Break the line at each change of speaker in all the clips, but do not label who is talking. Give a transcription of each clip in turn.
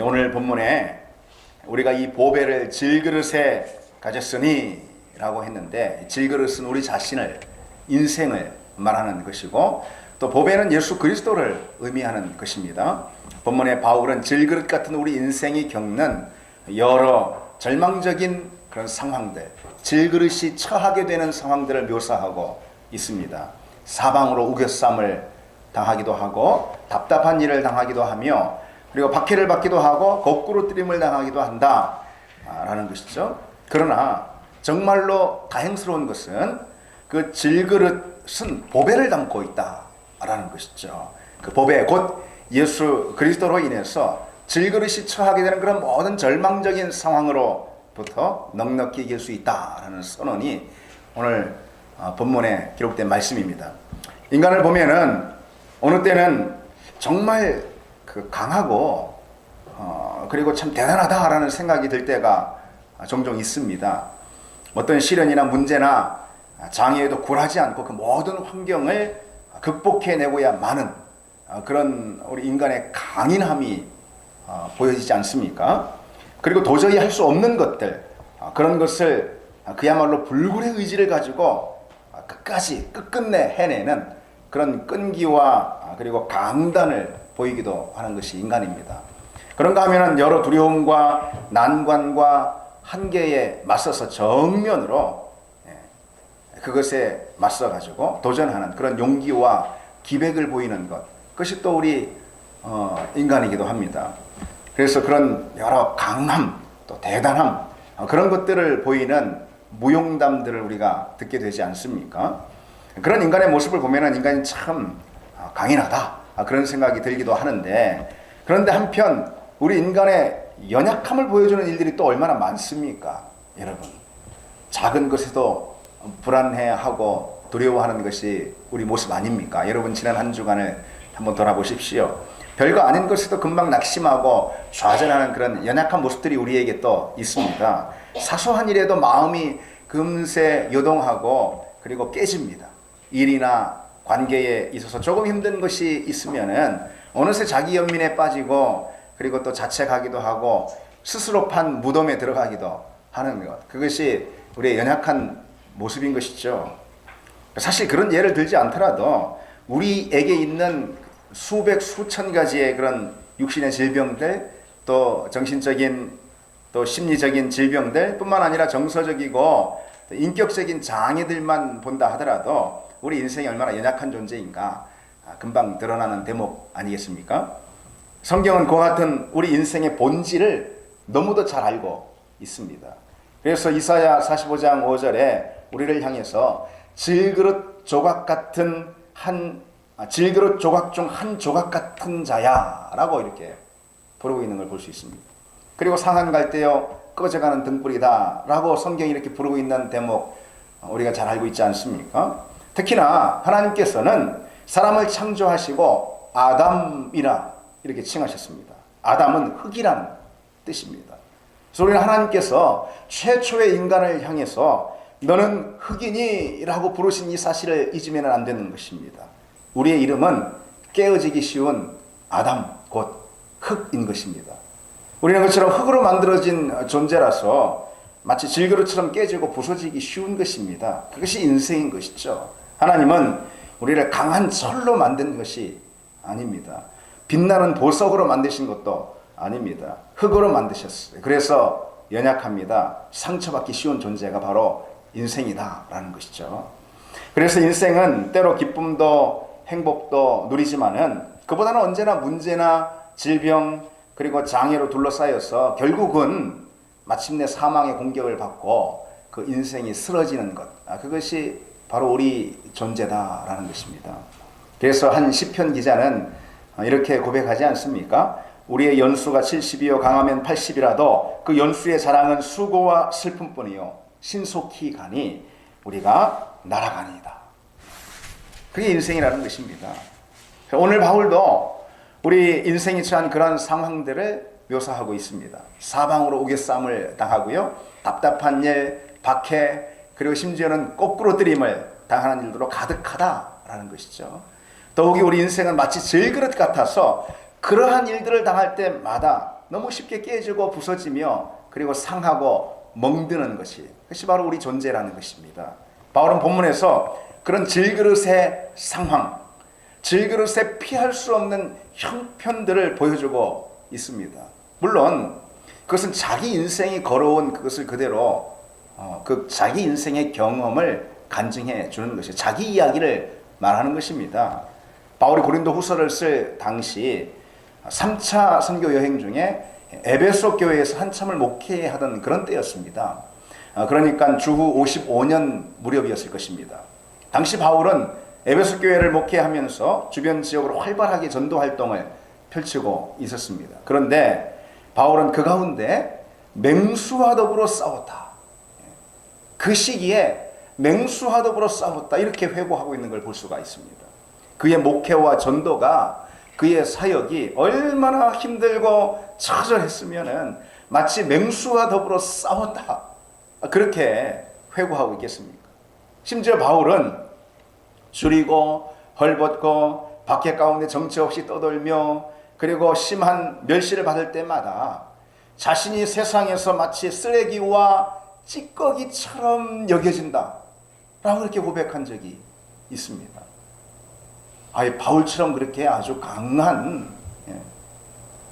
오늘 본문에 우리가 이 보배를 질그릇에 가졌으니 라고 했는데, 질그릇은 우리 자신을, 인생을 말하는 것이고, 또 보배는 예수 그리스도를 의미하는 것입니다. 본문에 바울은 질그릇 같은 우리 인생이 겪는 여러 절망적인 그런 상황들, 질그릇이 처하게 되는 상황들을 묘사하고 있습니다. 사방으로 우겨쌈을 당하기도 하고, 답답한 일을 당하기도 하며, 그리고 박해를 받기도 하고, 거꾸로 뜨림을 당하기도 한다 라는 것이죠. 그러나 정말로 다행스러운 것은 그 질그릇은 보배를 담고 있다 라는 것이죠. 그 보배, 곧 예수 그리스도로 인해서 질그릇이 처하게 되는 그런 모든 절망적인 상황으로부터 넉넉히 이길 수 있다라는 선언이 오늘 본문에 기록된 말씀입니다. 인간을 보면은 어느 때는 정말 강하고 그리고 참 대단하다라는 생각이 들 때가 종종 있습니다. 어떤 시련이나 문제나 장애에도 굴하지 않고 그 모든 환경을 극복해내고야만은 그런 우리 인간의 강인함이 보여지지 않습니까? 그리고 도저히 할 수 없는 것들, 그런 것을 그야말로 불굴의 의지를 가지고 끝끝내 해내는 그런 끈기와 그리고 강단을 보이기도 하는 것이 인간입니다. 그런가 하면 여러 두려움과 난관과 한계에 맞서서 정면으로 그것에 맞서가지고 도전하는 그런 용기와 기백을 보이는 것, 그것이 또 우리 인간이기도 합니다. 그래서 그런 여러 강함, 또 대단함, 그런 것들을 보이는 무용담들을 우리가 듣게 되지 않습니까? 그런 인간의 모습을 보면 인간이 참 강인하다, 그런 생각이 들기도 하는데, 그런데 한편 우리 인간의 연약함을 보여주는 일들이 또 얼마나 많습니까? 여러분, 작은 것에도 불안해하고 두려워하는 것이 우리 모습 아닙니까? 여러분, 지난 한 주간을 한번 돌아보십시오. 별거 아닌 것에도 금방 낙심하고 좌절하는 그런 연약한 모습들이 우리에게 또 있습니다. 사소한 일에도 마음이 금세 요동하고 그리고 깨집니다. 일이나 관계에 있어서 조금 힘든 것이 있으면은 어느새 자기 연민에 빠지고, 그리고 또 자책하기도 하고 스스로 판 무덤에 들어가기도 하는 것, 그것이 우리의 연약한 모습인 것이죠. 사실 그런 예를 들지 않더라도 우리에게 있는 수백 수천 가지의 그런 육신의 질병들, 또 정신적인 또 심리적인 질병들 뿐만 아니라 정서적이고 인격적인 장애들만 본다 하더라도 우리 인생이 얼마나 연약한 존재인가 금방 드러나는 대목 아니겠습니까? 성경은 그와 같은 우리 인생의 본질을 너무도 잘 알고 있습니다. 그래서 이사야 45장 5절에 우리를 향해서 질그릇 조각 중 한 조각 같은 자야 라고 이렇게 부르고 있는 걸 볼 수 있습니다. 그리고 상한 갈대요 꺼져가는 등불이다 라고 성경이 이렇게 부르고 있는 대목 우리가 잘 알고 있지 않습니까? 특히나 하나님께서는 사람을 창조하시고 아담이라 이렇게 칭하셨습니다. 아담은 흙이라는 뜻입니다. 그래서 우리는 하나님께서 최초의 인간을 향해서 너는 흙이니 라고 부르신 이 사실을 잊으면 안 되는 것입니다. 우리의 이름은 깨어지기 쉬운 아담, 곧 흙인 것입니다. 우리는 그처럼 흙으로 만들어진 존재라서 마치 질그릇처럼 깨지고 부서지기 쉬운 것입니다. 그것이 인생인 것이죠. 하나님은 우리를 강한 철로 만든 것이 아닙니다. 빛나는 보석으로 만드신 것도 아닙니다. 흙으로 만드셨어요. 그래서 연약합니다. 상처받기 쉬운 존재가 바로 인생이다라는 것이죠. 그래서 인생은 때로 기쁨도 행복도 누리지만은 그보다는 언제나 문제나 질병 그리고 장애로 둘러싸여서 결국은 마침내 사망의 공격을 받고 그 인생이 쓰러지는 것, 그것이 바로 우리 존재다라는 것입니다. 그래서 한 시편 기자는 이렇게 고백하지 않습니까? 우리의 연수가 70이요 강하면 80이라도 그 연수의 자랑은 수고와 슬픔뿐이요 신속히 가니 우리가 날아가니이다. 그게 인생이라는 것입니다. 오늘 바울도 우리 인생이 처한 그런 상황들을 묘사하고 있습니다. 사방으로 우겨쌈을 당하고요, 답답한 일, 박해, 그리고 심지어는 거꾸로 뜨림을 당하는 일들로 가득하다라는 것이죠. 더욱이 우리 인생은 마치 질그릇 같아서 그러한 일들을 당할 때마다 너무 쉽게 깨지고 부서지며 그리고 상하고 멍드는 그것이 바로 우리 존재라는 것입니다. 바울은 본문에서 그런 질그릇의 상황, 질그릇에 피할 수 없는 형편들을 보여주고 있습니다. 물론 그것은 자기 인생이 걸어온 그것을 그대로 그 자기 인생의 경험을 간증해 주는 것이 자기 이야기를 말하는 것입니다. 바울이 고린도 후서를 쓸 당시 3차 선교 여행 중에 에베소 교회에서 한참을 목회하던 그런 때였습니다. 그러니까 주후 55년 무렵이었을 것입니다. 당시 바울은 에베소 교회를 목회하면서 주변 지역으로 활발하게 전도 활동을 펼치고 있었습니다. 그런데 바울은 그 가운데 맹수와 더불어 싸웠다. 그 시기에 맹수와 더불어 싸웠다. 이렇게 회고하고 있는 걸 볼 수가 있습니다. 그의 목회와 전도가 그의 사역이 얼마나 힘들고 처절했으면은 마치 맹수와 더불어 싸웠다. 그렇게 회고하고 있겠습니까? 심지어 바울은 줄이고 헐벗고 박해 가운데 정처 없이 떠돌며 그리고 심한 멸시를 받을 때마다 자신이 세상에서 마치 쓰레기와 찌꺼기처럼 여겨진다 라고 그렇게 고백한 적이 있습니다. 바울처럼 그렇게 아주 강한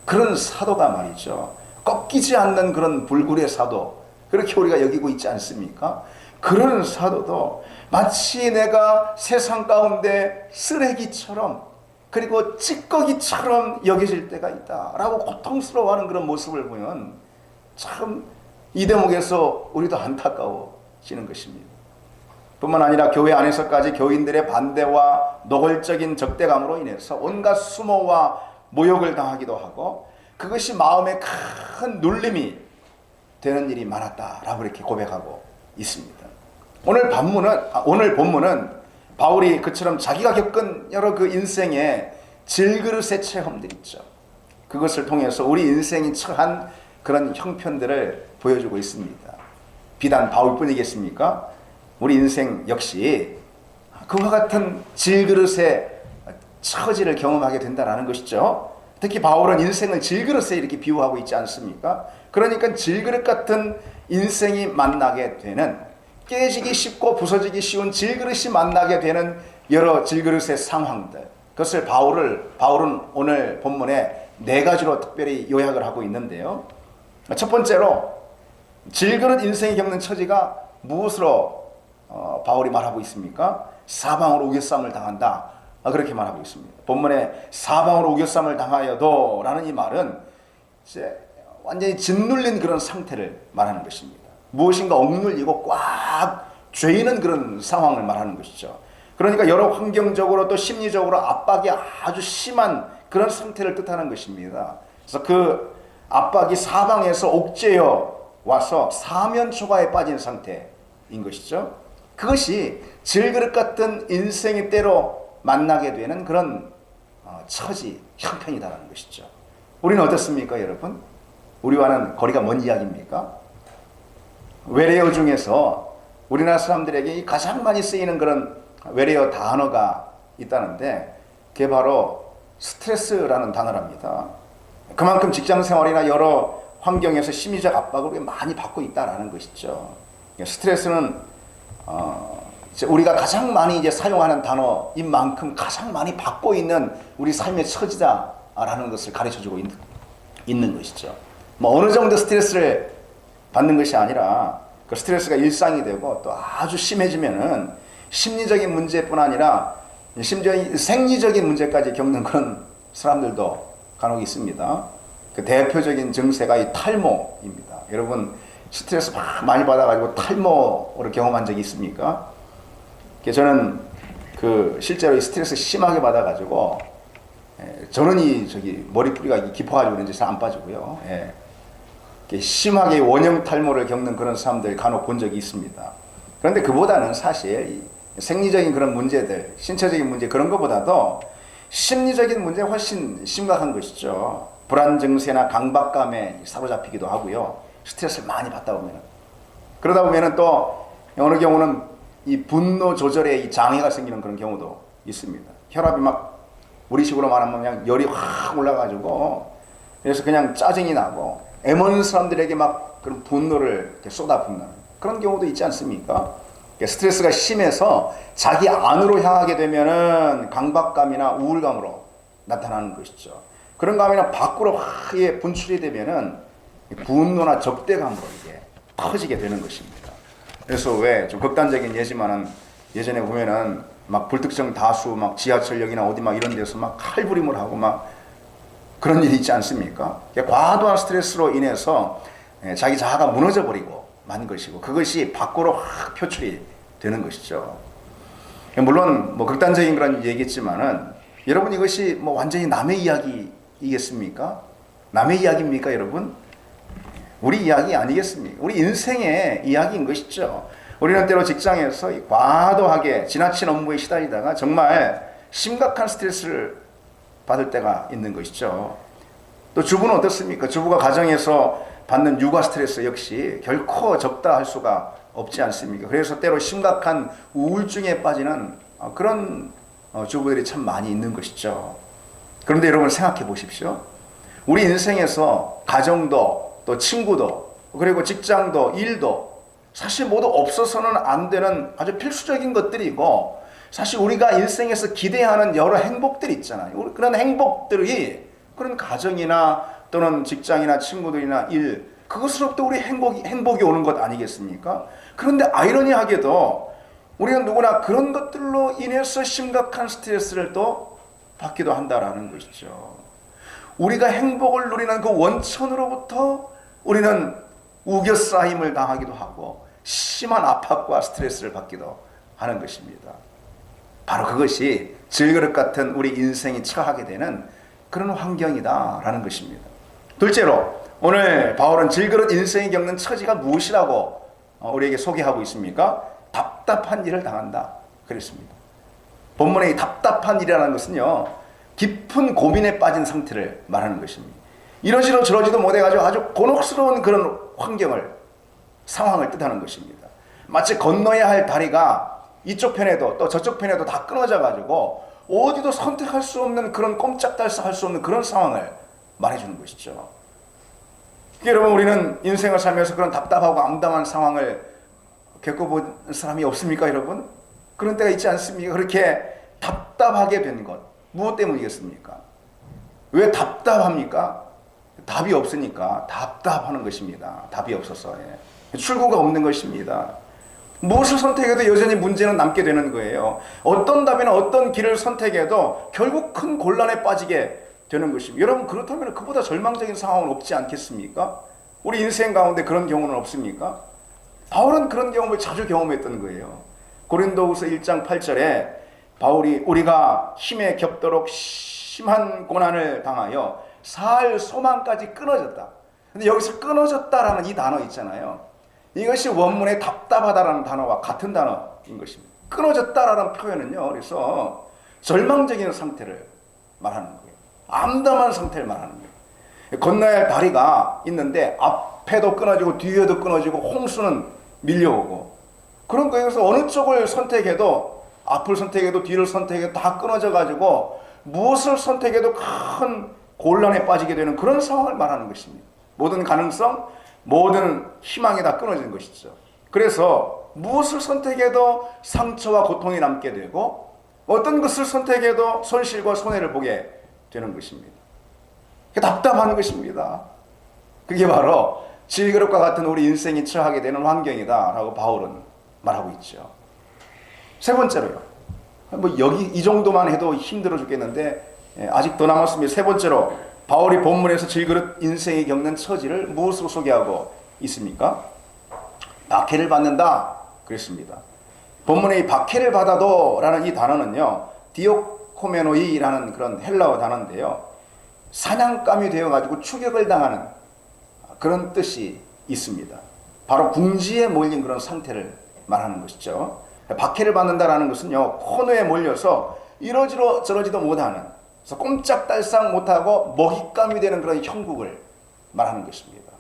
그런 사도가 말이죠. 꺾이지 않는 그런 불굴의 사도, 그렇게 우리가 여기고 있지 않습니까? 그런 사도도 마치 내가 세상 가운데 쓰레기처럼 그리고 찌꺼기처럼 여겨질 때가 있다라고 고통스러워하는 그런 모습을 보면 참 이 대목에서 우리도 안타까워지는 것입니다. 뿐만 아니라 교회 안에서까지 교인들의 반대와 노골적인 적대감으로 인해서 온갖 수모와 모욕을 당하기도 하고 그것이 마음에 큰 눌림이 되는 일이 많았다라고 이렇게 고백하고 있습니다. 오늘 본문은 바울이 그처럼 자기가 겪은 여러 그 인생의 질그릇의 체험들 있죠. 그것을 통해서 우리 인생이 처한 그런 형편들을 보여주고 있습니다. 비단 바울뿐이겠습니까? 우리 인생 역시 그와 같은 질그릇의 처지를 경험하게 된다는 것이죠. 특히 바울은 인생을 질그릇에 이렇게 비유하고 있지 않습니까? 그러니까 질그릇 같은 인생이 만나게 되는, 깨지기 쉽고 부서지기 쉬운 질그릇이 만나게 되는 여러 질그릇의 상황들, 그것을 바울은 오늘 본문에 4가지로 특별히 요약을 하고 있는데요. 첫 번째로 질그릇 인생이 겪는 처지가 무엇으로 바울이 말하고 있습니까? 사방으로 우겨쌈을 당한다. 그렇게 말하고 있습니다. 본문에 사방으로 우겨쌈을 당하여도 라는 이 말은 이제 완전히 짓눌린 그런 상태를 말하는 것입니다. 무엇인가 억눌리고 꽉 죄이는 그런 상황을 말하는 것이죠. 그러니까 여러 환경적으로 또 심리적으로 압박이 아주 심한 그런 상태를 뜻하는 것입니다. 그래서 그 압박이 사방에서 옥죄어 와서 사면초가에 빠진 상태인 것이죠. 그것이 질그릇 같은 인생의 때로 만나게 되는 그런 처지, 형편이다라는 것이죠. 우리는 어떻습니까, 여러분? 우리와는 거리가 먼 이야기입니까? 외래어 중에서 우리나라 사람들에게 가장 많이 쓰이는 그런 외래어 단어가 있다는데 그게 바로 스트레스라는 단어랍니다. 그만큼 직장 생활이나 여러 환경에서 심리적 압박을 많이 받고 있다라는 것이죠. 스트레스는 우리가 가장 많이 이제 사용하는 단어인 만큼 가장 많이 받고 있는 우리 삶의 처지다라는 것을 가르쳐주고 있는 것이죠. 뭐 어느 정도 스트레스를 받는 것이 아니라 그 스트레스가 일상이 되고 또 아주 심해지면은 심리적인 문제뿐 아니라 심지어 생리적인 문제까지 겪는 그런 사람들도 간혹 있습니다. 그 대표적인 증세가 이 탈모입니다. 여러분 스트레스 많이 받아가지고 탈모를 경험한 적이 있습니까? 저는 실제로 이 스트레스 심하게 받아가지고 저는 머리뿌리가 깊어가지고 그런지 잘 안 빠지고요. 심하게 원형 탈모를 겪는 그런 사람들 간혹 본 적이 있습니다. 그런데 그보다는 사실 생리적인 그런 문제들, 신체적인 문제 그런 것보다도 심리적인 문제가 훨씬 심각한 것이죠. 불안 증세나 강박감에 사로잡히기도 하고요. 스트레스를 많이 받다 보면. 그러다 보면 또 어느 경우는 이 분노 조절에 이 장애가 생기는 그런 경우도 있습니다. 혈압이 막 우리식으로 말하면 그냥 열이 확 올라가지고 그래서 그냥 짜증이 나고 M1 사람들에게 막 그런 분노를 이렇게 쏟아붓는 그런 경우도 있지 않습니까? 스트레스가 심해서 자기 안으로 향하게 되면은 강박감이나 우울감으로 나타나는 것이죠. 그런 감이나 밖으로 확 분출이 되면은 분노나 적대감으로 이게 터지게 되는 것입니다. 그래서 왜 좀 극단적인 예지만은 예전에 보면은 막 불특정 다수 막 지하철역이나 어디 막 이런 데서 막 칼부림을 하고 막 그런 일이 있지 않습니까? 과도한 스트레스로 인해서 자기 자아가 무너져 버리고 만 것이고 그것이 밖으로 확 표출이 되는 것이죠. 물론 뭐 극단적인 그런 얘기겠지만은 여러분 이것이 뭐 완전히 남의 이야기이겠습니까? 남의 이야기입니까, 여러분? 우리 이야기 아니겠습니까? 우리 인생의 이야기인 것이죠. 우리는 때로 직장에서 과도하게 지나친 업무에 시달리다가 정말 심각한 스트레스를 받을 때가 있는 것이죠. 또 주부는 어떻습니까? 주부가 가정에서 받는 육아 스트레스 역시 결코 적다 할 수가 없지 않습니까? 그래서 때로 심각한 우울증에 빠지는 그런 주부들이 참 많이 있는 것이죠. 그런데 여러분 생각해 보십시오. 우리 인생에서 가정도 또 친구도 그리고 직장도 일도 사실 모두 없어서는 안 되는 아주 필수적인 것들이고 사실 우리가 인생에서 기대하는 여러 행복들이 있잖아요. 그런 행복들이 그런 가정이나 또는 직장이나 친구들이나 일 그것으로부터 우리 행복이 오는 것 아니겠습니까? 그런데 아이러니하게도 우리는 누구나 그런 것들로 인해서 심각한 스트레스를 또 받기도 한다라는 것이죠. 우리가 행복을 누리는 그 원천으로부터 우리는 우겨싸임을 당하기도 하고 심한 압박과 스트레스를 받기도 하는 것입니다. 바로 그것이 질그릇 같은 우리 인생이 처하게 되는 그런 환경이다라는 것입니다. 둘째로 오늘 바울은 질그릇 인생이 겪는 처지가 무엇이라고 우리에게 소개하고 있습니까? 답답한 일을 당한다 그랬습니다. 본문의 이 답답한 일이라는 것은요 깊은 고민에 빠진 상태를 말하는 것입니다. 이러지도 저러지도 못해가지고 아주 곤혹스러운 그런 상황을 뜻하는 것입니다. 마치 건너야 할 다리가 이쪽 편에도 또 저쪽 편에도 다 끊어져가지고 어디도 선택할 수 없는 그런 꼼짝달싹 수 없는 그런 상황을 말해주는 것이죠. 여러분 우리는 인생을 살면서 그런 답답하고 암담한 상황을 겪어본 사람이 없습니까 여러분? 그런 때가 있지 않습니까? 그렇게 답답하게 된 것 무엇 때문이겠습니까? 왜 답답합니까? 답이 없으니까 답답하는 것입니다. 답이 없어서 출구가 없는 것입니다. 무엇을 선택해도 여전히 문제는 남게 되는 거예요. 어떤 답이나 어떤 길을 선택해도 결국 큰 곤란에 빠지게 되는 것입니다. 여러분 그렇다면 그보다 절망적인 상황은 없지 않겠습니까? 우리 인생 가운데 그런 경우는 없습니까? 바울은 그런 경험을 자주 경험했던 거예요. 고린도후서 1장 8절에 바울이 우리가 힘에 겹도록 심한 고난을 당하여 살 소망까지 끊어졌다. 근데 여기서 끊어졌다라는 이 단어 있잖아요. 이것이 원문의 답답하다라는 단어와 같은 단어인 것입니다. 끊어졌다라는 표현은요. 그래서 절망적인 상태를 말하는 거예요. 암담한 상태를 말하는 거예요. 건너야 할 다리가 있는데 앞에도 끊어지고 뒤에도 끊어지고 홍수는 밀려오고 그런 거에서 어느 쪽을 선택해도 앞을 선택해도 뒤를 선택해도 다 끊어져 가지고 무엇을 선택해도 큰 곤란에 빠지게 되는 그런 상황을 말하는 것입니다. 모든 가능성, 모든 희망이 다 끊어지는 것이죠. 그래서 무엇을 선택해도 상처와 고통이 남게 되고 어떤 것을 선택해도 손실과 손해를 보게 되는 것입니다. 답답한 것입니다. 그게 바로 질그릇과 같은 우리 인생이 처하게 되는 환경이다 라고 바울은 말하고 있죠. 세 번째로요. 뭐 여기 이 정도만 해도 힘들어 죽겠는데 아직 더 남았습니다. 세 번째로 바울이 본문에서 질그릇 인생이 겪는 처지를 무엇으로 소개하고 있습니까? 박해를 받는다 그랬습니다. 본문에 이 박해를 받아도 라는 이 단어는요 디오코메노이라는 그런 헬라어 단어인데요 사냥감이 되어가지고 추격을 당하는 그런 뜻이 있습니다. 바로 궁지에 몰린 그런 상태를 말하는 것이죠. 박해를 받는다라는 것은요 코너에 몰려서 이러지도 저러지도 못하는, 그래서 꼼짝달싹 못하고 먹잇감이 되는 그런 형국을 말하는 것입니다.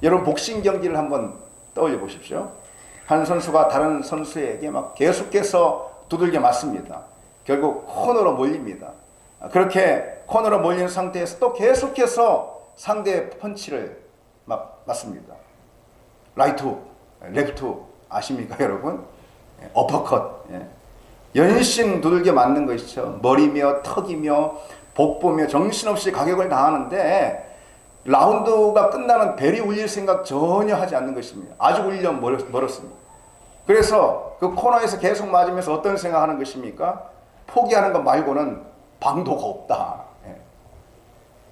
여러분 복싱 경기를 한번 떠올려 보십시오. 한 선수가 다른 선수에게 막 계속해서 두들겨 맞습니다. 결국 코너로 몰립니다. 그렇게 코너로 몰린 상태에서 또 계속해서 상대의 펀치를 막 맞습니다. 라이트 훅, 레프트 훅 아십니까 여러분? 어퍼컷. 연신 두들겨 맞는 것이죠. 머리며 턱이며 복부며 정신없이 가격을 당하는데 라운드가 끝나는 벨이 울릴 생각 전혀 하지 않는 것입니다. 아직 울리려면 멀었습니다. 그래서 그 코너에서 계속 맞으면서 어떤 생각하는 것입니까? 포기하는 것 말고는 방도가 없다.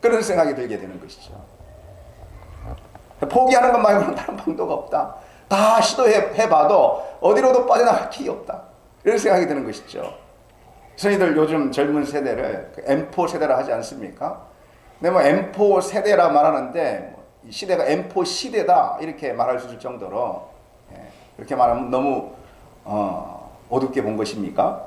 그런 생각이 들게 되는 것이죠. 포기하는 것 말고는 다른 방도가 없다. 다 시도해봐도 어디로도 빠져나갈 길이 없다. 이런 생각이 드는 것이죠. 선생님들 요즘 젊은 세대를 M4 세대라 하지 않습니까? 근데 뭐 M4 세대라 말하는데 이 시대가 M4 시대다 이렇게 말할 수 있을 정도로 그렇게 말하면 너무 어둡게 본 것입니까?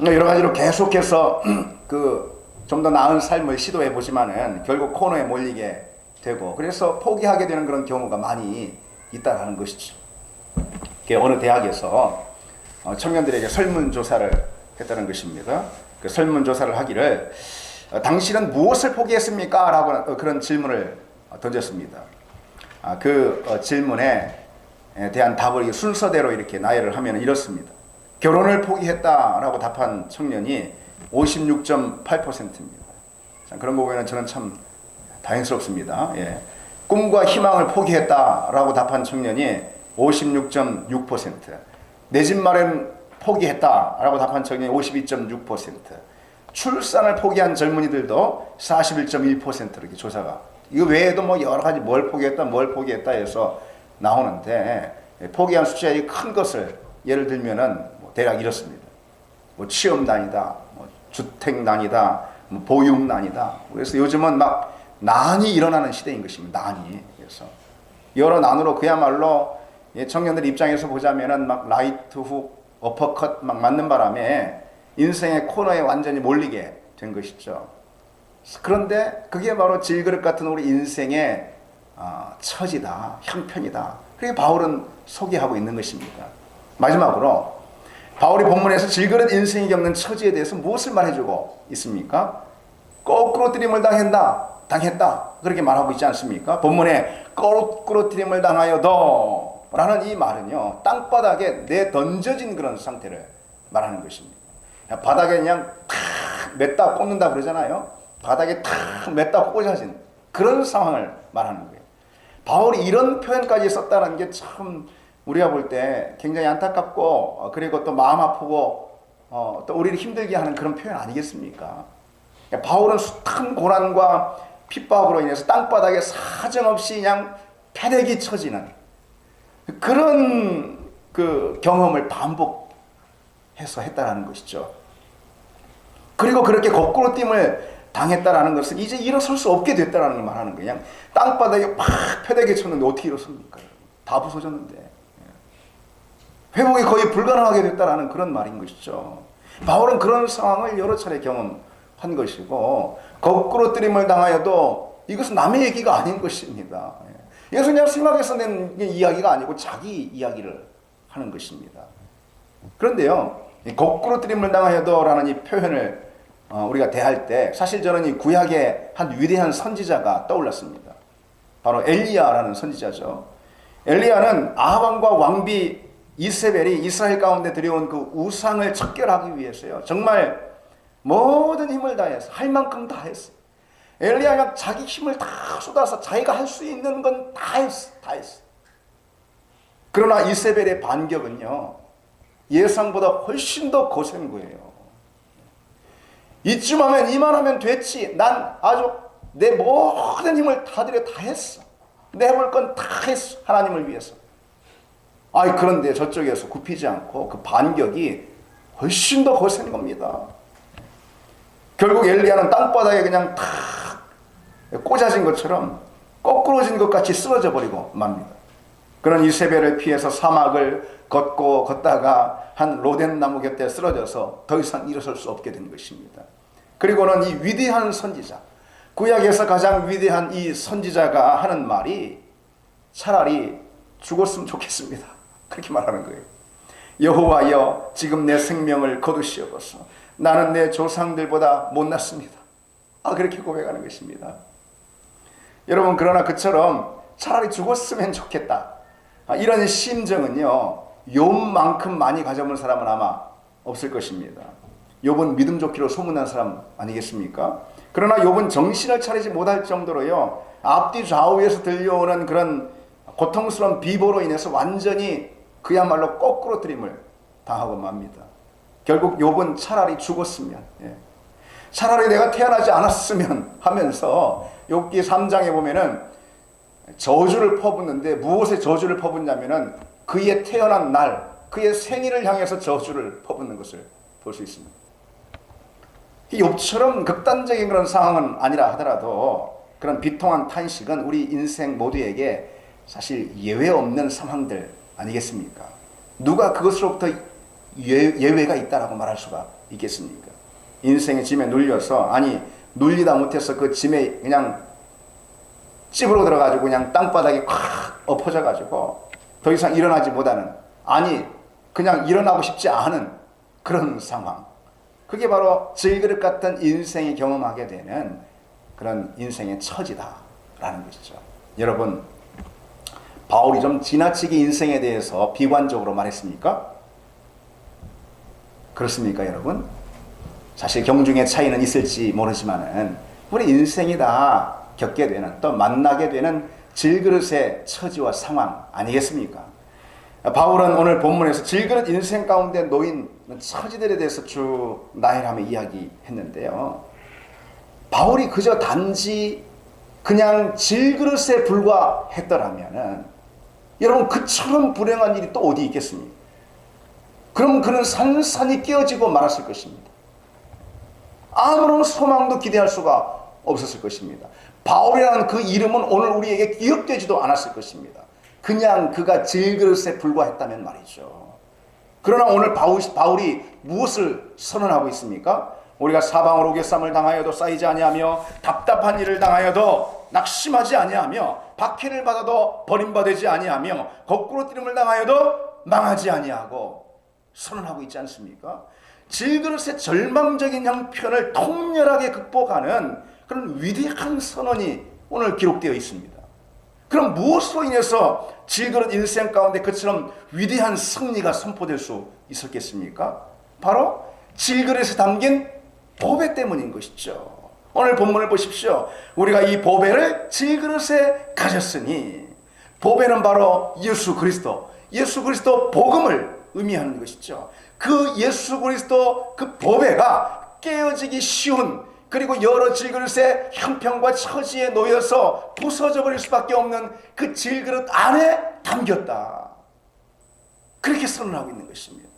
여러 가지로 계속해서 그 좀 더 나은 삶을 시도해 보지만은 결국 코너에 몰리게 되고 그래서 포기하게 되는 그런 경우가 많이 있다라는 것이죠. 어느 대학에서 청년들에게 설문조사를 했다는 것입니다. 그 설문조사를 하기를 당신은 무엇을 포기했습니까? 라고 그런 질문을 던졌습니다. 그 질문에 대한 답을 순서대로 이렇게 나열을 하면 이렇습니다. 결혼을 포기했다라고 답한 청년이 56.8%입니다. 그런 거 보면 저는 참 다행스럽습니다. 꿈과 희망을 포기했다라고 답한 청년이 56.6%, 내 집 마련 포기했다라고 답한 청년이 52.6%, 출산을 포기한 젊은이들도 41.1% 이렇게 조사가. 이거 외에도 뭐 여러 가지 뭘 포기했다 해서 나오는데 포기한 숫자의 큰 것을 예를 들면은 뭐 대략 이렇습니다. 뭐 취업난이다, 뭐 주택난이다, 뭐 보육난이다. 그래서 요즘은 막 난이 일어나는 시대인 것입니다. 난이. 그래서 여러 난으로 그야말로 청년들 입장에서 보자면은 막 라이트 훅, 어퍼컷 막 맞는 바람에 인생의 코너에 완전히 몰리게 된 것이죠. 그런데 그게 바로 질그릇 같은 우리 인생의 처지다, 형편이다. 그게 바울은 소개하고 있는 것입니다. 마지막으로 바울이 본문에서 질그릇 인생이 겪는 처지에 대해서 무엇을 말해주고 있습니까? 거꾸로 뜨림을 당했다. 그렇게 말하고 있지 않습니까? 본문에 거꾸로 뜨림을 당하여도 라는 이 말은요, 땅바닥에 내던져진 그런 상태를 말하는 것입니다. 바닥에 그냥 탁 맸다 꽂는다 그러잖아요. 바닥에 탁 맸다 꽂아진 그런 상황을 말하는 거예요. 바울이 이런 표현까지 썼다는 게 참 우리가 볼 때 굉장히 안타깝고 그리고 또 마음 아프고 또 우리를 힘들게 하는 그런 표현 아니겠습니까? 바울은 숱한 고난과 핍박으로 인해서 땅바닥에 사정없이 그냥 패대기 쳐지는 그런 그 경험을 반복해서 했다라는 것이죠. 그리고 그렇게 거꾸로 띵을 당했다라는 것은 이제 일어설 수 없게 됐다라는 걸 말하는 거예요. 그냥 땅바닥에 막 패대기 쳤는데 어떻게 일어섭니까? 다 부서졌는데. 회복이 거의 불가능하게 됐다라는 그런 말인 것이죠. 바울은 그런 상황을 여러 차례 경험한 것이고 거꾸로 뜨림을 당하여도 이것은 남의 얘기가 아닌 것입니다. 이것은 그냥 생각해서 낸 이야기가 아니고 자기 이야기를 하는 것입니다. 그런데요, 거꾸로 뜨림을 당하여도 라는 이 표현을 우리가 대할 때 사실 저는 이 구약의 한 위대한 선지자가 떠올랐습니다. 바로 엘리야라는 선지자죠. 엘리야는 아합왕과 왕비 이세벨이 이스라엘 가운데 들여온 그 우상을 척결하기 위해서요, 정말 모든 힘을 다해서 할 만큼 다 했어. 엘리야가 자기 힘을 다 쏟아서 자기가 할 수 있는 건 다 했어. 그러나 이세벨의 반격은요, 예상보다 훨씬 더 거센 거예요. 이쯤 하면 이만하면 됐지. 난 아주 내 모든 힘을 다 들여 다 했어. 내 해볼 건 다 했어. 하나님을 위해서. 그런데 저쪽에서 굽히지 않고 그 반격이 훨씬 더 거센 겁니다. 결국 엘리야는 땅바닥에 그냥 탁 꽂아진 것처럼 거꾸로진 것 같이 쓰러져 버리고 맙니다. 그런 이세벨을 피해서 사막을 걷다가 한 로덴 나무 곁에 쓰러져서 더 이상 일어설 수 없게 된 것입니다. 그리고는 이 위대한 선지자, 구약에서 가장 위대한 이 선지자가 하는 말이 차라리 죽었으면 좋겠습니다. 그렇게 말하는 거예요. 여호와여, 지금 내 생명을 거두시옵소서. 나는 내 조상들보다 못났습니다. 그렇게 고백하는 것입니다. 여러분, 그러나 그처럼 차라리 죽었으면 좋겠다, 이런 심정은요, 욥만큼 많이 가져본 사람은 아마 없을 것입니다. 욥은 믿음 좋기로 소문난 사람 아니겠습니까? 그러나 욥은 정신을 차리지 못할 정도로요, 앞뒤 좌우에서 들려오는 그런 고통스러운 비보로 인해서 완전히 그야말로 거꾸로 들임을 당하고 맙니다. 결국 욥은 차라리 죽었으면, 차라리 내가 태어나지 않았으면 하면서 욥기 3장에 보면은 저주를 퍼붓는데, 무엇에 저주를 퍼붓냐면은 그의 태어난 날, 그의 생일을 향해서 저주를 퍼붓는 것을 볼 수 있습니다. 욥처럼 극단적인 그런 상황은 아니라 하더라도 그런 비통한 탄식은 우리 인생 모두에게 사실 예외 없는 상황들 아니겠습니까? 누가 그것으로부터 예외가 있다라고 말할 수가 있겠습니까? 인생의 짐에 눌려서, 눌리다 못해서 그 짐에 그냥 찝으로 들어가지고 그냥 땅바닥에 콱 엎어져가지고 더 이상 일어나지 못하는, 그냥 일어나고 싶지 않은 그런 상황. 그게 바로 질그릇 같은 인생이 경험하게 되는 그런 인생의 처지다라는 것이죠. 여러분, 바울이 좀 지나치게 인생에 대해서 비관적으로 말했습니까? 그렇습니까, 여러분? 사실 경중의 차이는 있을지 모르지만은 우리 인생이 다 겪게 되는, 또 만나게 되는 질그릇의 처지와 상황 아니겠습니까? 바울은 오늘 본문에서 질그릇 인생 가운데 놓인 처지들에 대해서 쭉 나열하며 이야기했는데요, 바울이 그저 단지 그냥 질그릇에 불과했더라면은 여러분, 그처럼 불행한 일이 또 어디 있겠습니까? 그럼 그는 산산이 깨어지고 말았을 것입니다. 아무런 소망도 기대할 수가 없었을 것입니다. 바울이라는 그 이름은 오늘 우리에게 기억되지도 않았을 것입니다. 그냥 그가 질그릇에 불과했다면 말이죠. 그러나 오늘 바울이 무엇을 선언하고 있습니까? 우리가 사방으로 오개쌈을 당하여도 쌓이지 아니하며 답답한 일을 당하여도 낙심하지 아니하며 박해를 받아도 버림받지 아니하며 거꾸로 뛰름을 당하여도 망하지 아니하고 선언하고 있지 않습니까? 질그릇의 절망적인 형편을 통렬하게 극복하는 그런 위대한 선언이 오늘 기록되어 있습니다. 그럼 무엇으로 인해서 질그릇 인생 가운데 그처럼 위대한 승리가 선포될 수 있었겠습니까? 바로 질그릇에 담긴 보배 때문인 것이죠. 오늘 본문을 보십시오. 우리가 이 보배를 질그릇에 가졌으니, 보배는 바로 예수 그리스도 복음을 의미하는 것이죠. 그 예수 그리스도 그 보배가 깨어지기 쉬운, 그리고 여러 질그릇의 형편과 처지에 놓여서 부서져 버릴 수밖에 없는 그 질그릇 안에 담겼다, 그렇게 선언하고 있는 것입니다.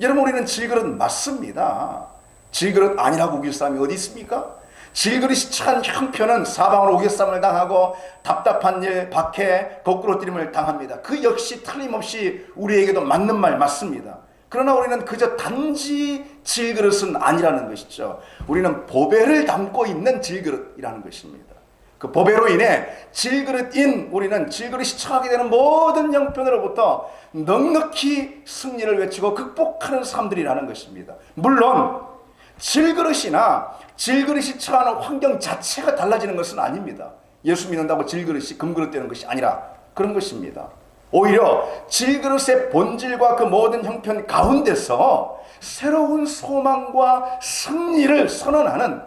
여러분, 우리는 질그릇 맞습니다. 질그릇 아니라고 우길 사람이 어디 있습니까? 질그릇이 찬 형편은 사방으로 우겨쌈을 당하고 답답한 일, 박해, 거꾸로 뛰림을 당합니다. 그 역시 틀림없이 우리에게도 맞는 말 맞습니다. 그러나 우리는 그저 단지 질그릇은 아니라는 것이죠. 우리는 보배를 담고 있는 질그릇이라는 것입니다. 그 보배로 인해 질그릇인 우리는 질그릇이 처하게 되는 모든 형편으로부터 넉넉히 승리를 외치고 극복하는 사람들이라는 것입니다. 물론 질그릇이나 질그릇이 처하는 환경 자체가 달라지는 것은 아닙니다. 예수 믿는다고 질그릇이 금그릇 되는 것이 아니라 그런 것입니다. 오히려 질그릇의 본질과 그 모든 형편 가운데서 새로운 소망과 승리를 선언하는,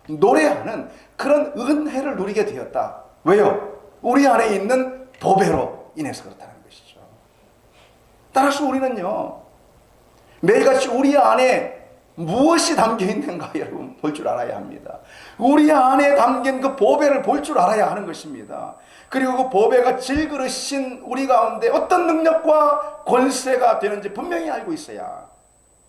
노래하는 그런 은혜를 누리게 되었다. 왜요? 우리 안에 있는 보배로 인해서 그렇다는 것이죠. 따라서 우리는요, 매일같이 우리 안에 무엇이 담겨 있는가 여러분 볼 줄 알아야 합니다. 우리 안에 담긴 그 보배를 볼 줄 알아야 하는 것입니다. 그리고 그 보배가 질그릇인 우리 가운데 어떤 능력과 권세가 되는지 분명히 알고 있어야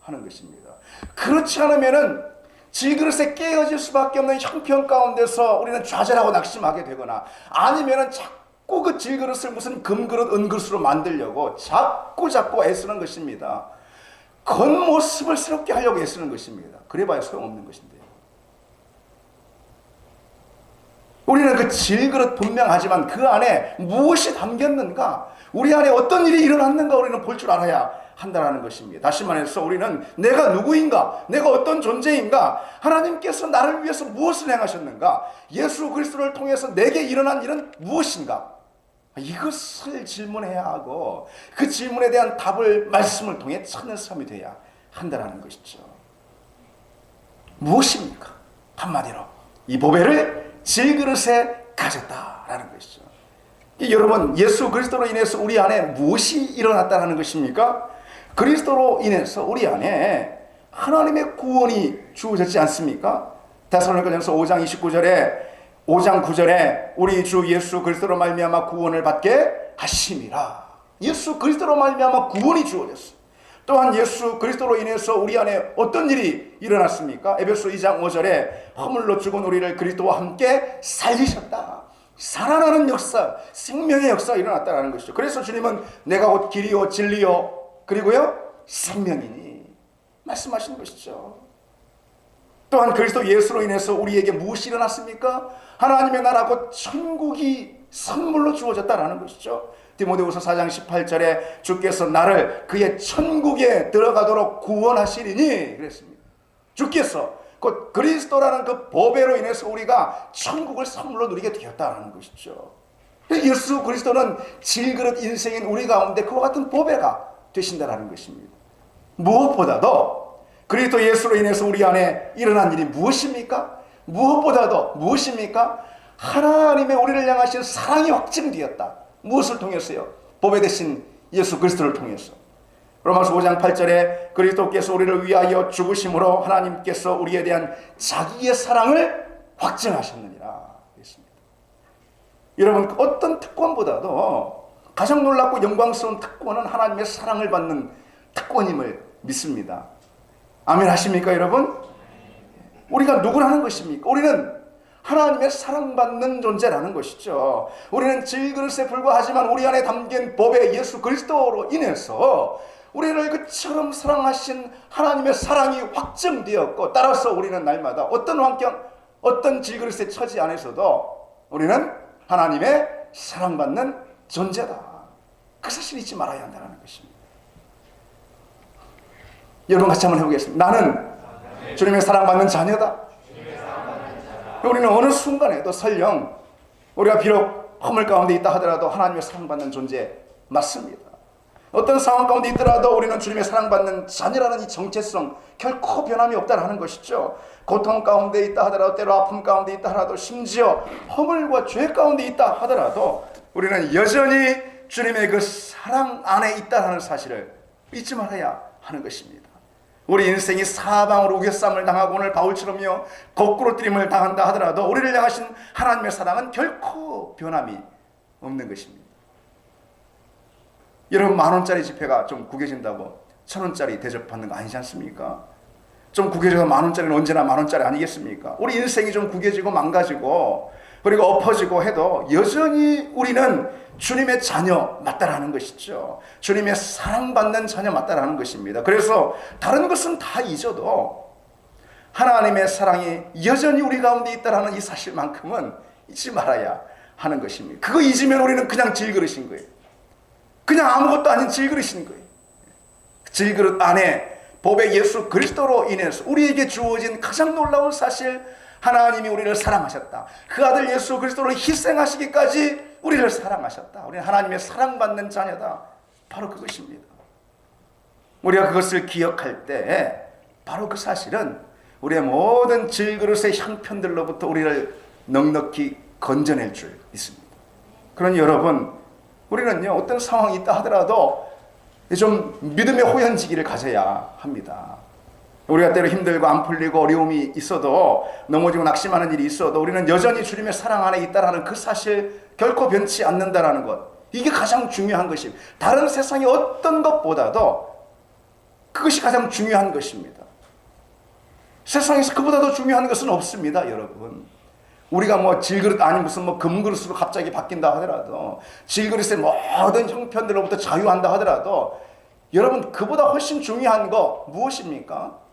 하는 것입니다. 그렇지 않으면은 질그릇에 깨어질 수밖에 없는 형편 가운데서 우리는 좌절하고 낙심하게 되거나, 아니면은 자꾸 그 질그릇을 무슨 금그릇, 은그릇으로 만들려고 자꾸 애쓰는 것입니다. 겉모습을 새롭게 하려고 애쓰는 것입니다. 그래봐야 소용없는 것인데요. 우리는 그 질그릇 분명하지만 그 안에 무엇이 담겼는가, 우리 안에 어떤 일이 일어났는가 우리는 볼 줄 알아야 한다는 것입니다. 다시 말해서 우리는 내가 누구인가, 내가 어떤 존재인가, 하나님께서 나를 위해서 무엇을 행하셨는가, 예수 그리스도를 통해서 내게 일어난 일은 무엇인가, 이것을 질문해야 하고 그 질문에 대한 답을 말씀을 통해 찾는 삶이 되어야 한다는 것이죠. 무엇입니까? 한마디로 이 보배를 질그릇에 가졌다라는 것이죠. 여러분, 예수 그리스도로 인해서 우리 안에 무엇이 일어났다는 것입니까? 그리스도로 인해서 우리 안에 하나님의 구원이 주어졌지 않습니까? 데살로니가전서 5장 5장 9절에 우리 주 예수 그리스도로 말미암아 구원을 받게 하심이라. 예수 그리스도로 말미암아 구원이 주어졌어. 또한 예수 그리스도로 인해서 우리 안에 어떤 일이 일어났습니까? 에베소 2장 5절에 허물로 죽은 우리를 그리스도와 함께 살리셨다. 살아나는 역사, 생명의 역사가 일어났다는 것이죠. 그래서 주님은 내가 곧 길이요 진리요 그리고요 생명이니 말씀하시는 것이죠. 또한 그리스도 예수로 인해서 우리에게 무엇이 일어났습니까? 하나님의 나라 곧 천국이 선물로 주어졌다는 것이죠. 디모데후서 4장 18절에 주께서 나를 그의 천국에 들어가도록 구원하시리니 그랬습니다. 주께서 곧 그리스도라는 그 보배로 인해서 우리가 천국을 선물로 누리게 되었다는 것이죠. 예수 그리스도는 질그릇 인생인 우리 가운데 그와 같은 보배가 되신다는 것입니다. 무엇보다도 그리스도 예수로 인해서 우리 안에 일어난 일이 무엇입니까? 무엇보다도 무엇입니까? 하나님의 우리를 향하신 사랑이 확증되었다. 무엇을 통해서요? 보배 되신 예수 그리스도를 통해서. 로마서 5장 8절에 그리스도께서 우리를 위하여 죽으심으로 하나님께서 우리에 대한 자기의 사랑을 확증하셨느니라 했습니다. 여러분, 어떤 특권보다도 가장 놀랍고 영광스러운 특권은 하나님의 사랑을 받는 특권임을 믿습니다. 아멘 하십니까 여러분? 우리가 누구라는 것입니까? 우리는 하나님의 사랑받는 존재라는 것이죠. 우리는 질그릇에 불과하지만 우리 안에 담긴 보배 예수 그리스도로 인해서 우리를 그처럼 사랑하신 하나님의 사랑이 확증되었고, 따라서 우리는 날마다 어떤 환경, 어떤 질그릇의 처지 안에서도 우리는 하나님의 사랑받는 존재다. 그 사실 잊지 말아야 한다는 것입니다. 여러분 같이 한번 해보겠습니다. 나는 주님의 사랑받는 자녀다. 우리는 어느 순간에도 설령 우리가 비록 허물 가운데 있다 하더라도 하나님의 사랑받는 존재 맞습니다. 어떤 상황 가운데 있더라도 우리는 주님의 사랑받는 자녀라는 이 정체성 결코 변함이 없다는 것이죠. 고통 가운데 있다 하더라도, 때로 아픔 가운데 있다 하더라도, 심지어 허물과 죄 가운데 있다 하더라도 우리는 여전히 주님의 그 사랑 안에 있다는 사실을 잊지 말아야 하는 것입니다. 우리 인생이 사방으로 우겨쌈을 당하고 오늘 바울처럼요 거꾸로 뜨림을 당한다 하더라도 우리를 향하신 하나님의 사랑은 결코 변함이 없는 것입니다. 여러분, 10,000원짜리 지폐가 좀 구겨진다고 1,000원짜리 대접받는 거 아니지 않습니까? 좀 구겨져서 10,000원짜리는 언제나 10,000원짜리 아니겠습니까? 우리 인생이 좀 구겨지고 망가지고 그리고 엎어지고 해도 여전히 우리는 주님의 자녀 맞다라는 것이죠. 주님의 사랑받는 자녀 맞다라는 것입니다. 그래서 다른 것은 다 잊어도 하나님의 사랑이 여전히 우리 가운데 있다라는 이 사실만큼은 잊지 말아야 하는 것입니다. 그거 잊으면 우리는 그냥 질그릇인 거예요. 그냥 아무것도 아닌 질그릇인 거예요. 질그릇 안에 보배 예수 그리스도로 인해서 우리에게 주어진 가장 놀라운 사실, 하나님이 우리를 사랑하셨다. 그 아들 예수 그리스도를 희생하시기까지 우리를 사랑하셨다. 우리는 하나님의 사랑받는 자녀다. 바로 그것입니다. 우리가 그것을 기억할 때 바로 그 사실은 우리의 모든 질그릇의 형편들로부터 우리를 넉넉히 건져낼 줄 믿습니다. 그러니 여러분, 우리는요 어떤 상황이 있다 하더라도 좀 믿음의 호연지기를 가져야 합니다. 우리가 때로 힘들고 안 풀리고 어려움이 있어도, 넘어지고 낙심하는 일이 있어도 우리는 여전히 주님의 사랑 안에 있다라는 그 사실 결코 변치 않는다라는 것, 이게 가장 중요한 것입니다. 다른 세상의 어떤 것보다도 그것이 가장 중요한 것입니다. 세상에서 그보다 더 중요한 것은 없습니다. 여러분, 우리가 뭐 질그릇 아니 무슨 뭐 금그릇으로 갑자기 바뀐다 하더라도, 질그릇의 모든 형편들로부터 자유한다 하더라도, 여러분 그보다 훨씬 중요한 거 무엇입니까?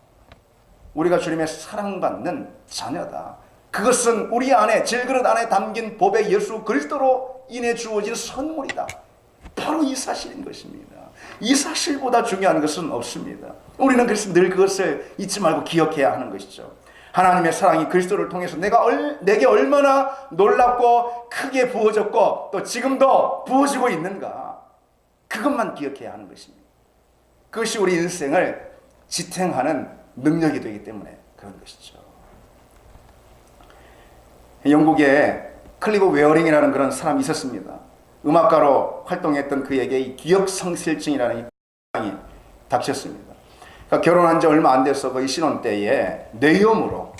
우리가 주님의 사랑받는 자녀다. 그것은 우리 안에, 질그릇 안에 담긴 보배 예수 그리스도로 인해 주어진 선물이다. 바로 이 사실인 것입니다. 이 사실보다 중요한 것은 없습니다. 우리는 그래서 늘 그것을 잊지 말고 기억해야 하는 것이죠. 하나님의 사랑이 그리스도를 통해서 내게 얼마나 놀랍고 크게 부어졌고 또 지금도 부어지고 있는가, 그것만 기억해야 하는 것입니다. 그것이 우리 인생을 지탱하는 능력이 되기 때문에 그런 것이죠. 영국에 클리브 웨어링이라는 그런 사람이 있었습니다. 음악가로 활동했던 그에게 이 기억상실증이라는 병이 닥쳤습니다. 그러니까 결혼한 지 얼마 안 돼서 거의 신혼 때에 뇌염으로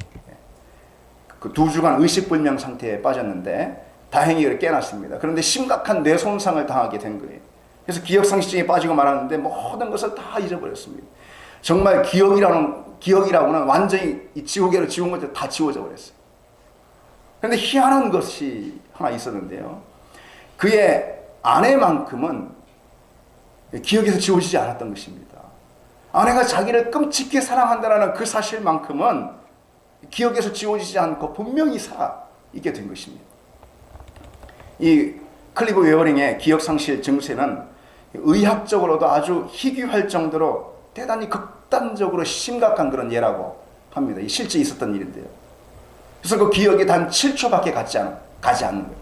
그 2주간 의식불명 상태에 빠졌는데 다행히 깨났습니다. 그런데 심각한 뇌 손상을 당하게 된 거예요. 그래서 기억상실증에 빠지고 말았는데 모든 것을 다 잊어버렸습니다. 정말 기억이라고는 완전히 이 지우개로 지운 것들 다 지워져 버렸어요. 그런데 희한한 것이 하나 있었는데요. 그의 아내만큼은 기억에서 지워지지 않았던 것입니다. 아내가 자기를 끔찍히 사랑한다는 그 사실만큼은 기억에서 지워지지 않고 분명히 살아있게 된 것입니다. 이 클리브 웨어링의 기억상실 증세는 의학적으로도 아주 희귀할 정도로 대단히 극단적으로 심각한 그런 예라고 합니다. 실제 있었던 일인데요. 그래서 그 기억이 단 7초밖에 가지 않는 거예요.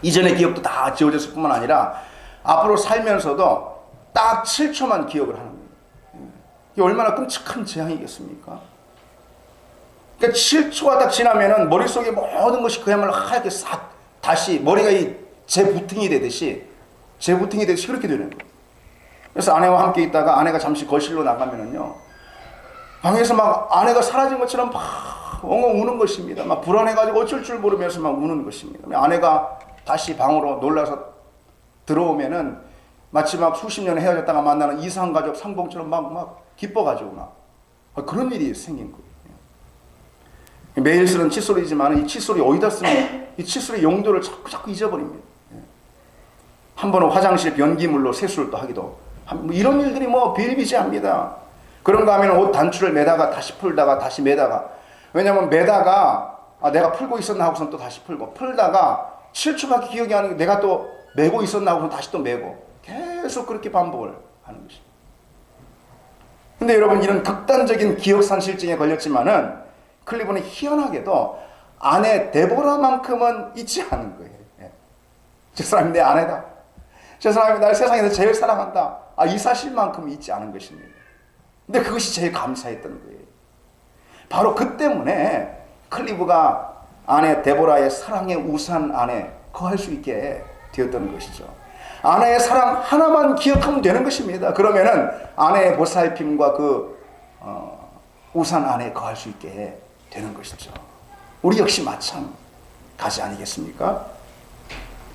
이전의 기억도 다 지워졌을 뿐만 아니라 앞으로 살면서도 딱 7초만 기억을 하는 거예요. 이게 얼마나 끔찍한 재앙이겠습니까? 그러니까 7초가 딱 지나면은 머릿속에 모든 것이 그야말로 하얗게 싹 다시 머리가 이 재부팅이 되듯이 그렇게 되는 거예요. 그래서 아내와 함께 있다가 아내가 잠시 거실로 나가면은요, 방에서 막 아내가 사라진 것처럼 막 엉엉 우는 것입니다. 막 불안해가지고 어쩔 줄 모르면서 막 우는 것입니다. 아내가 다시 방으로 놀라서 들어오면은 마치 막 수십 년 헤어졌다가 만나는 이상가족 상봉처럼 막 기뻐가지고 막 그런 일이 생긴 거예요. 매일 쓰는 칫솔이지만 이 칫솔이 어디다 쓰면 이 칫솔의 용도를 자꾸 잊어버립니다. 한 번은 화장실 변기물로 세수를 또 하기도 합니다. 이런 일들이 비일비재합니다. 그런가 하면 옷 단추를 매다가 다시 풀다가 다시 매다가, 왜냐하면 매다가 내가 풀고 있었나 하고선 또 다시 풀다가 7초밖에 기억이 안 나고 내가 또 매고 있었나 하고선 다시 또 매고 계속 그렇게 반복을 하는 것입니다. 근데 여러분, 이런 극단적인 기억상실증에 걸렸지만은 클리브는 희한하게도 아내 데보라만큼은 잊지 않은 거예요. 저 사람이 내 아내다. 저 사람이 날 세상에서 제일 사랑한다. 이 사실만큼 잊지 않은 것입니다. 근데 그것이 제일 감사했던 거예요. 바로 그 때문에 클리브가 아내 데보라의 사랑의 우산 안에 거할 수 있게 되었던 것이죠. 아내의 사랑 하나만 기억하면 되는 것입니다. 그러면은 아내의 보살핌과 그 우산 안에 거할 수 있게 되는 것이죠. 우리 역시 마찬가지 아니겠습니까?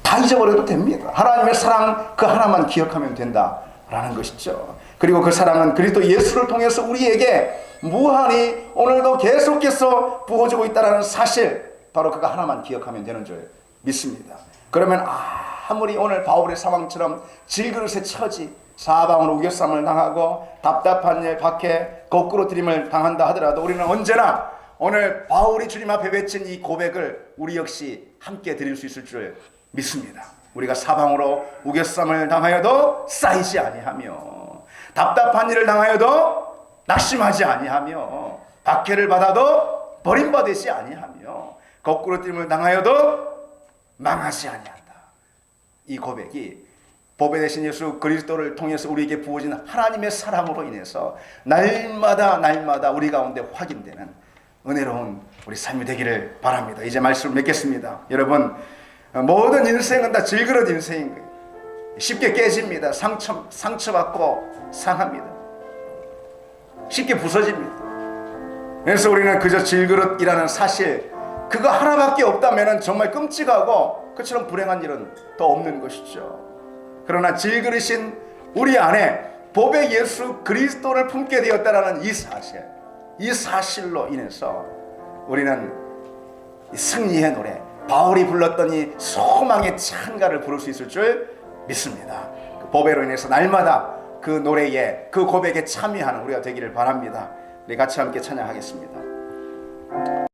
다 잊어버려도 됩니다. 하나님의 사랑 그 하나만 기억하면 된다라는 것이죠. 그리고 그 사랑은 그리스도 예수를 통해서 우리에게 무한히 오늘도 계속해서 부어지고 있다는 사실, 바로 그거 하나만 기억하면 되는 줄 믿습니다. 그러면 아무리 오늘 바울의 상황처럼 질그릇에 처지, 사방으로 우겨쌈을 당하고 답답한 일, 박해, 거꾸로 들임을 당한다 하더라도 우리는 언제나 오늘 바울이 주님 앞에 외친 이 고백을 우리 역시 함께 드릴 수 있을 줄 믿습니다. 우리가 사방으로 우겨쌈을 당하여도 쌓이지 아니하며, 답답한 일을 당하여도 낙심하지 아니하며, 박해를 받아도 버림받으지 아니하며, 거꾸로 뛸을 당하여도 망하지 아니한다. 이 고백이 보배 되신 예수 그리스도를 통해서 우리에게 부어진 하나님의 사랑으로 인해서 날마다 우리 가운데 확인되는 은혜로운 우리 삶이 되기를 바랍니다. 이제 말씀을 맺겠습니다. 여러분, 모든 인생은 다 질그릇 인생인 거예요. 쉽게 깨집니다. 상처받고 상합니다. 쉽게 부서집니다. 그래서 우리는 그저 질그릇이라는 사실, 그거 하나밖에 없다면 정말 끔찍하고 그처럼 불행한 일은 더 없는 것이죠. 그러나 질그릇인 우리 안에 보배 예수 그리스도를 품게 되었다라는 이 사실로 인해서 우리는 승리의 노래, 바울이 불렀던 이 소망의 찬가를 부를 수 있을 줄 믿습니다. 그 보배로 인해서 날마다 그 노래에, 그 고백에 참여하는 우리가 되기를 바랍니다. 우리 같이 함께 찬양하겠습니다.